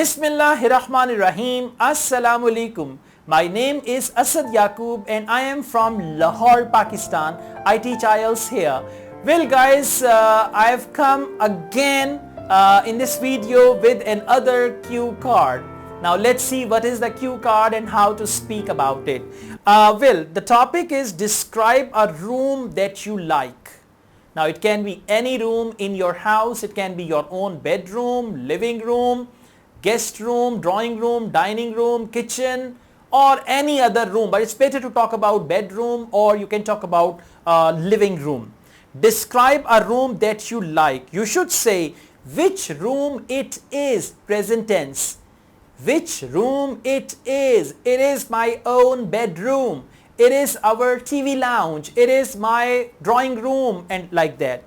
Bismillahirrahmanirrahim. Assalamu alaikum. My name is Asad Yaqub and I am from Lahore, Pakistan. I teach Ielts here. Well guys, I have come again in this video with another cue card. Now let's see what is the cue card and how to speak about it. Well, the topic is describe a room that you like. Now it can be any room in your house. It can be your own bedroom, living room, guest room, drawing room, dining room, kitchen, or any other room. But it's better to talk about bedroom, or you can talk about living room. Describe a room that you like. You should say which room it is, present tense. Which room it is. It is my own bedroom. It is our TV lounge. It is my drawing room, and like that.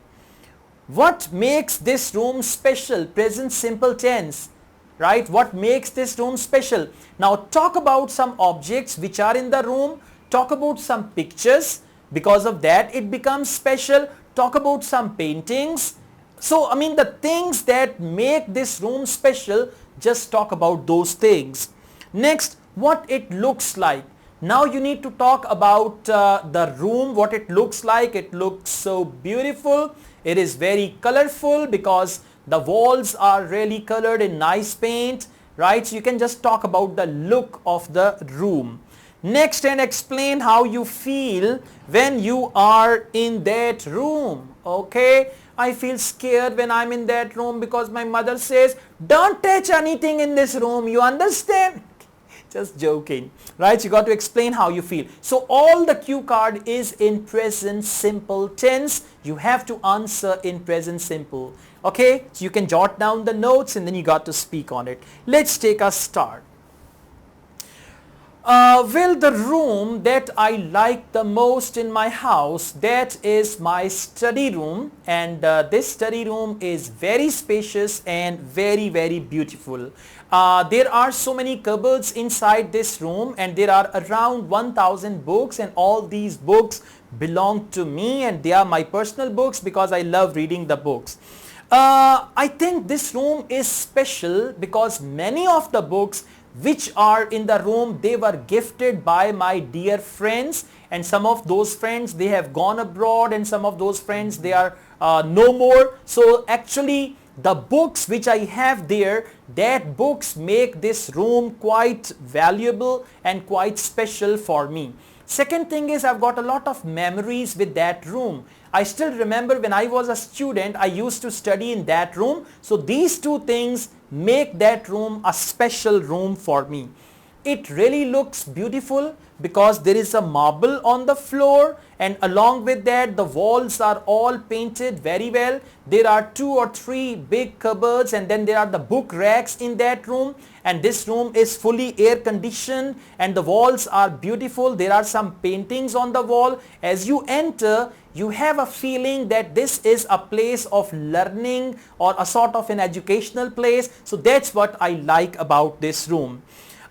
What makes this room special? Present simple tense. Right? What makes this room special? Now talk about some objects which are in the room. Talk about some pictures. Because of that it becomes special. Talk about some paintings. So I mean the things that make this room special, just talk about those things. Next, what it looks like. Now you need to talk about the room, what it looks like. It looks so beautiful. It is very colorful because the walls are really colored in nice paint, right? So you can just talk about the look of the room. Next, and explain how you feel when you are in that room. Okay, I feel scared when I'm in that room because my mother says, don't touch anything in this room. You understand? Just joking, right? You got to explain how you feel. So all the cue card is in present simple tense. You have to answer in present simple. Okay, so you can jot down the notes and then you got to speak on it. Let's take a start. Well, the room that I like the most in my house, that is my study room, and this study room is very spacious and very beautiful. There are so many cupboards inside this room, and there are around 1000 books, and all these books belong to me, and they are my personal books because I love reading the books. I think this room is special because many of the books which are in the room, they were gifted by my dear friends, and some of those friends, they have gone abroad, and some of those friends, they are no more. So actually the books which I have there, that books make this room quite valuable and quite special for me. Second thing is I've got a lot of memories with that room. I still remember when I was a student, I used to study in that room. So these two things make that room a special room for me. It really looks beautiful because there is a marble on the floor, and along with that the walls are all painted very well. There are 2 or 3 big cupboards, and then there are the book racks in that room, and this room is fully air conditioned and the walls are beautiful. There are some paintings on the wall. As you enter, you have a feeling that this is a place of learning or a sort of an educational place. So that's what I like about this room.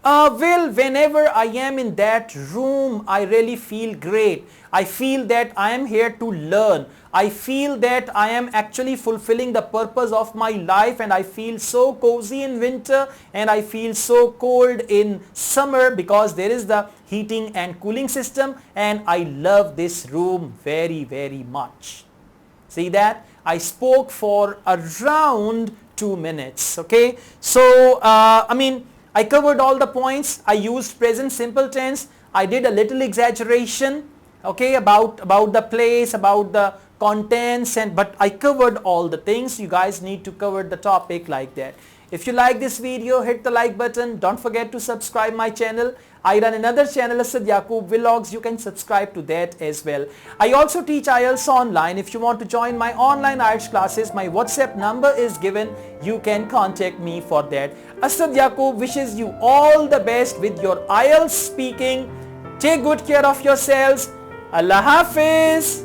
Well, whenever I am in that room, I really feel great. I feel that I am here to learn. I feel that I am actually fulfilling the purpose of my life, and I feel so cozy in winter and I feel so cold in summer because there is the heating and cooling system, and I love this room very much. See that? I spoke for around 2 minutes. Okay, so I covered all the points. I used present simple tense. I did a little exaggeration, okay, about the place, about the contents, but I covered all the things. You guys need to cover the topic like that. If you like this video, hit the like button. Don't forget to subscribe my channel. I run another channel, Asad Yaqub Vlogs. You can subscribe to that as well. I also teach Ielts online. If you want to join my online Ielts classes, my WhatsApp number is given. You can contact me for that. Asad Yaqub wishes you all the best with your Ielts speaking. Take good care of yourselves. Allah Hafiz.